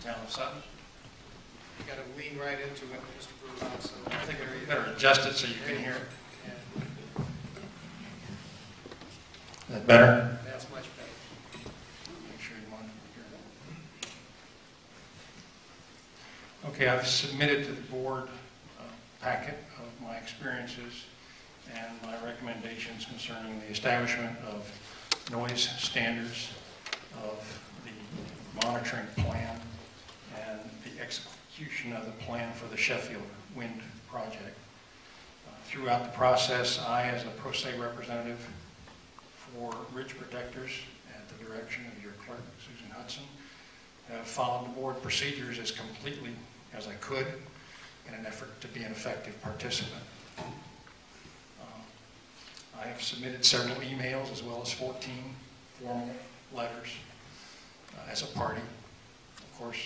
the town of Sutton. You got to lean right into it, Mr. Brouha, so I think you better adjust it so you can hear it. Is that better? That's much better. Make sure you want to hear. Okay, I've submitted to the board a packet of my experiences and my recommendations concerning the establishment of noise standards, of the monitoring plan, and the execution of the plan for the Sheffield wind project. Throughout the process, I, as a pro se representative for Ridge Protectors at the direction of your clerk, Susan Hudson, have followed the board procedures as completely as I could in an effort to be an effective participant. I have submitted several emails as well as 14 formal letters as a party. Of course,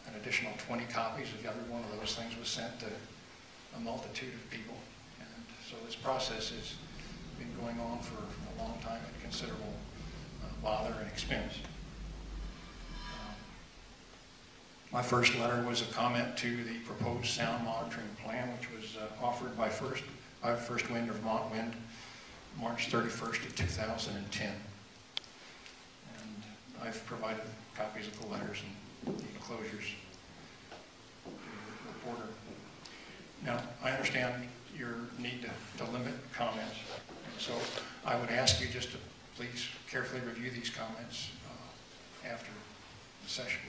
an additional 20 copies of every one of those things was sent to a multitude of people. And so this process has been going on for a long time at considerable bother and expense. My first letter was a comment to the proposed sound monitoring plan, which was offered by First Wind or Vermont Wind, March 31st of 2010. And I've provided copies of the letters and the enclosures to the reporter. Now, I understand your need to limit comments, and so I would ask you just to please carefully review these comments after the session.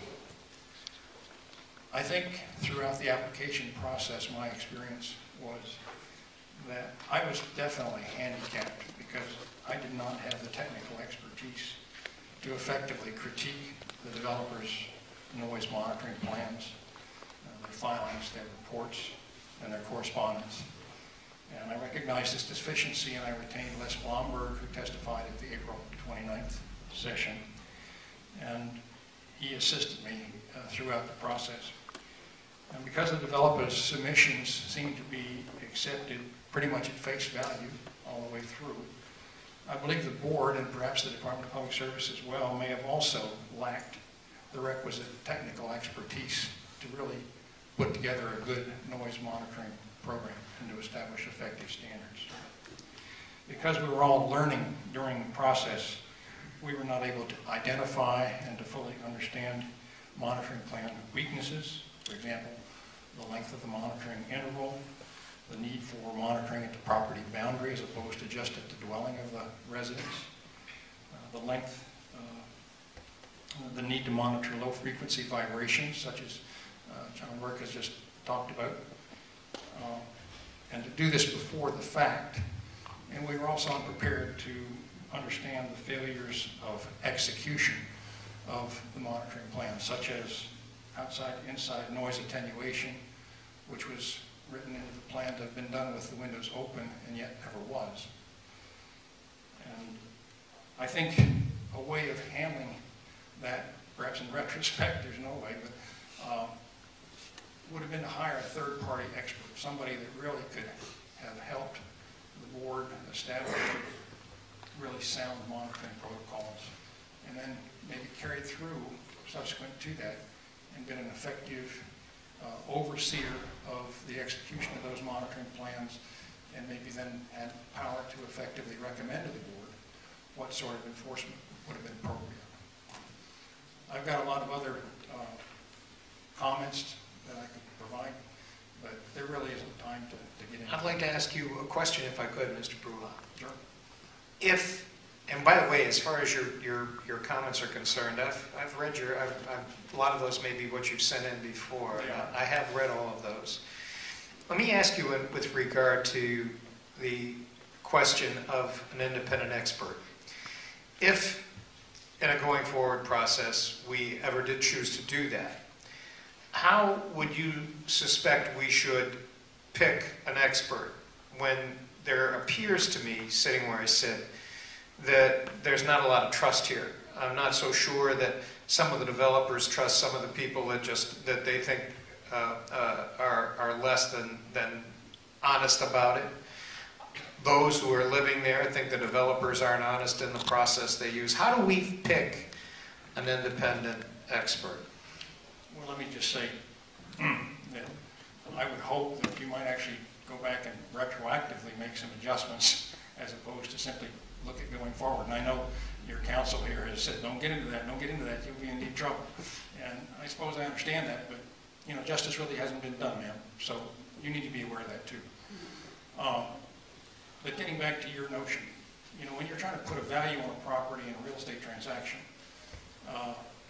I think throughout the application process, my experience was that I was definitely handicapped because I did not have the technical expertise to effectively critique the developers' noise monitoring plans, their filings, their reports, and their correspondence. And I recognized this deficiency, and I retained Les Blomberg, who testified at the April 29th session. And he assisted me throughout the process. And because the developers' submissions seemed to be accepted pretty much at face value all the way through, I believe the board, and perhaps the Department of Public Service as well, may have also lacked the requisite technical expertise to really put together a good noise monitoring program and to establish effective standards. Because we were all learning during the process, we were not able to identify and to fully understand monitoring plan weaknesses. For example, the length of the monitoring interval, the need for monitoring at the property boundary as opposed to just at the dwelling of the residents, the length, the need to monitor low frequency vibrations such as John Work has just talked about, and to do this before the fact. And we were also unprepared to understand the failures of execution of the monitoring plan, such as outside-inside noise attenuation, which was written into the plan to have been done with the windows open and yet never was. And I think a way of handling that, perhaps in retrospect there's no way, but would have been to hire a third-party expert, somebody that really could have helped the board establish really sound monitoring protocols, and then maybe carried through subsequent to that and been an effective overseer of the execution of those monitoring plans, and maybe then had power to effectively recommend to the board what sort of enforcement would have been appropriate. I've got a lot of other comments that I could provide, but there really isn't time to get into. I'd like to ask you a question, if I could, Mr. Brouha. Sure. If, and by the way, as far as your comments are concerned, I've read a lot of those may be what you've sent in before. Yeah. I have read all of those. Let me ask you with regard to the question of an independent expert. If, in a going forward process, we ever did choose to do that, how would you suspect we should pick an expert when there appears to me, sitting where I sit, that there's not a lot of trust here? I'm not so sure that some of the developers trust some of the people that they think are less than honest about it. Those who are living there think the developers aren't honest in the process they use. How do we pick an independent expert? Well, let me just say that I would hope that you might actually go back and retroactively make some adjustments as opposed to simply look at going forward. And I know your counsel here has said, don't get into that, you'll be in deep trouble. And I suppose I understand that, but you know, justice really hasn't been done, ma'am. So you need to be aware of that too. But getting back to your notion, you know, when you're trying to put a value on a property in a real estate transaction,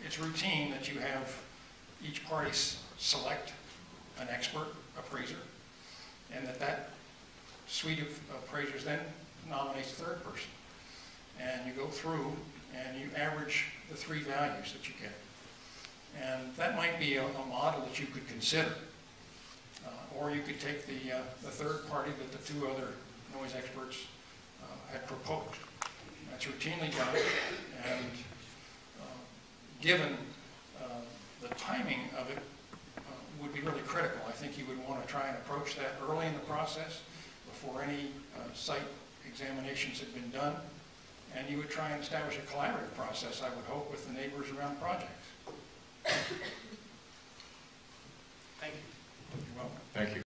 it's routine that you have each party select an expert appraiser, and that suite of appraisers then nominates a third person. And you go through and you average the three values that you get. And that might be a model that you could consider. Or you could take the third party that the two other noise experts had proposed. That's routinely done, and given the timing of it would be really critical. I think you would want to try and approach that early in the process before any site examinations had been done, and you would try and establish a collaborative process, I would hope, with the neighbors around projects. Thank you. You're welcome. Thank you.